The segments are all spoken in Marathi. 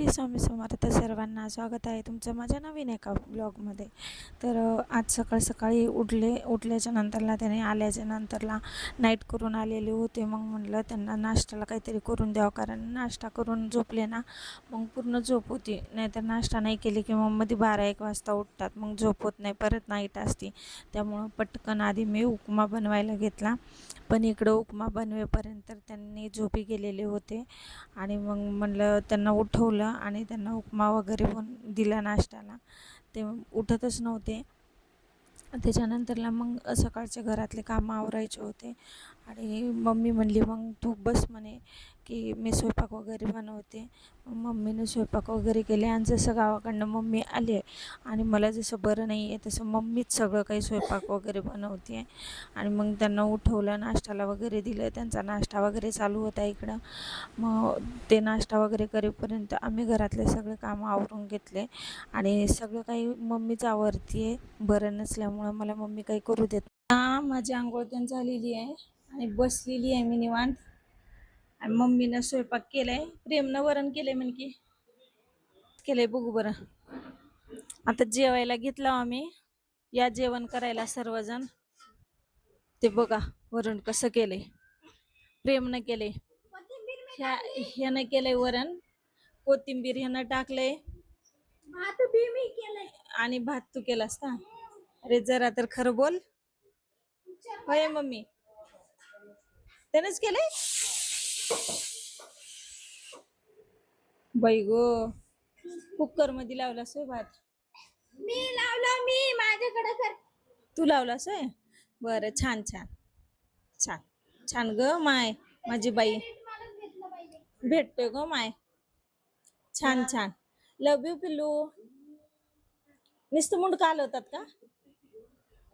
श्री स्वामी समर्थ सर्वांना स्वागत आहे तुमचं माझ्या नवीन एका ब्लॉगमध्ये। तर आज सकाळी उठल्याच्या नंतरला त्याने आल्याच्या नंतरला नाईट करून आलेले होते। मग म्हटलं त्यांना नाश्त्याला काहीतरी करून द्यावं, कारण नाश्ता करून झोपले ना मग पूर्ण झोप होती, नाहीतर नाश्ता नाही केले की मग मध्ये 12-1 वाजता उठतात, मग झोप होत नाही, परत नाईट असते। त्यामुळं पटकन आधी मी उपमा बनवायला घेतला, पण इकडं उपमा बनवेपर्यंत त्यांनी झोपी गेलेले होते आणि मग म्हणलं त्यांना उठवलं आणि त्यांना उपमा वगैरे पण दिला नाश्त्याला। ते उठतच नव्हते। त्याच्यानंतरला मग सकाळचे घरातले कामं आवरायचे होते आणि मम्मी म्हणली मग तू बस म्हणे की मी स्वयंपाक वगैरे बनवते। मम्मीने स्वयंपाक वगैरे केले आणि जसं गावाकडनं मम्मी आले आणि मला जसं बरं नाही आहे तसं मम्मीच सगळं काही स्वयंपाक वगैरे बनवते आहे। आणि मग त्यांना उठवलं, नाश्त्याला वगैरे दिलं, त्यांचा नाश्ता वगैरे चालू होता इकडं। मग ते नाश्ता वगैरे करेपर्यंत आम्ही घरातले सगळे कामं आवरून घेतले आणि सगळं काही मम्मीच आवरते आहे, बरं नसल्यामुळं मला मम्मी काही करू देत। माझी आंघोळ पण झालेली आहे आणि बसलेली आहे मी निवांत आणि मम्मीनं स्वयंपाक केलाय, प्रेमनं वरण केलंय म्हणजे केलंय बघू बरं। आता जेवायला घेतलं आम्ही, या जेवण करायला सर्वजण। ते बघा वरण कसं केलंय, प्रेमनं केलंय, ह्यानं केलंय वरण, कोथिंबीर ह्यानं टाकलंय, भात बी मी केलंय आणि भात तू केलास का? अरे जरा तर खरं बोल। होय मम्मी त्यानंच केलंय? बाई गो, कुकर मध्ये लावलास होय भात? मी लावला, मी माझ्याकडे कर। तू लावलास होय? बरं, छान छान छान छान ग माय, माझी बाई भेटतोय ग माय, छान छान। लव यू पिल्लू। नुसतं मुंड काल होतात का?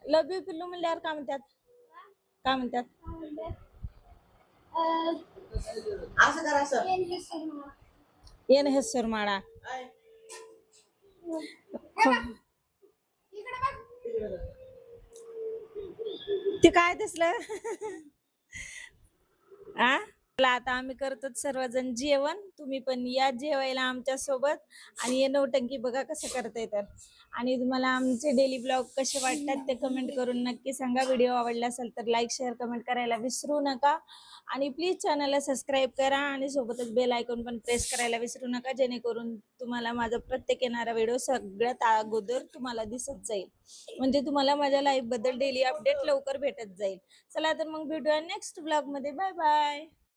लव यू पिल्लू म्हणल्यावर काय म्हणतात? काय म्हणतात? असं करा असं, येन हेसर माळा ते काय दिसलं? आ आता आम्ही करतो सर्वजण जेवण, तुम्ही पण या जेवायला आमच्या सोबत आणि हे नौटंकी बघा कसं करताय तर। आणि तुम्हाला आमचे डेली ब्लॉग कसे वाटतात ते कमेंट करून नक्की सांगा। व्हिडिओ आवडला असेल तर लाईक शेअर कमेंट करायला विसरू नका आणि प्लीज चॅनलला सबस्क्राईब करा आणि सोबतच बेल आयकॉन पण प्रेस करायला विसरू नका, जेणेकरून तुम्हाला माझा प्रत्येक येणारा व्हिडिओ सगळ्यात अगोदर तुम्हाला दिसत जाईल, म्हणजे तुम्हाला माझ्या लाईफ बद्दल डेली अपडेट लवकर भेटत जाईल। चला तर मग भेटूया नेक्स्ट ब्लॉग मध्ये, बाय बाय।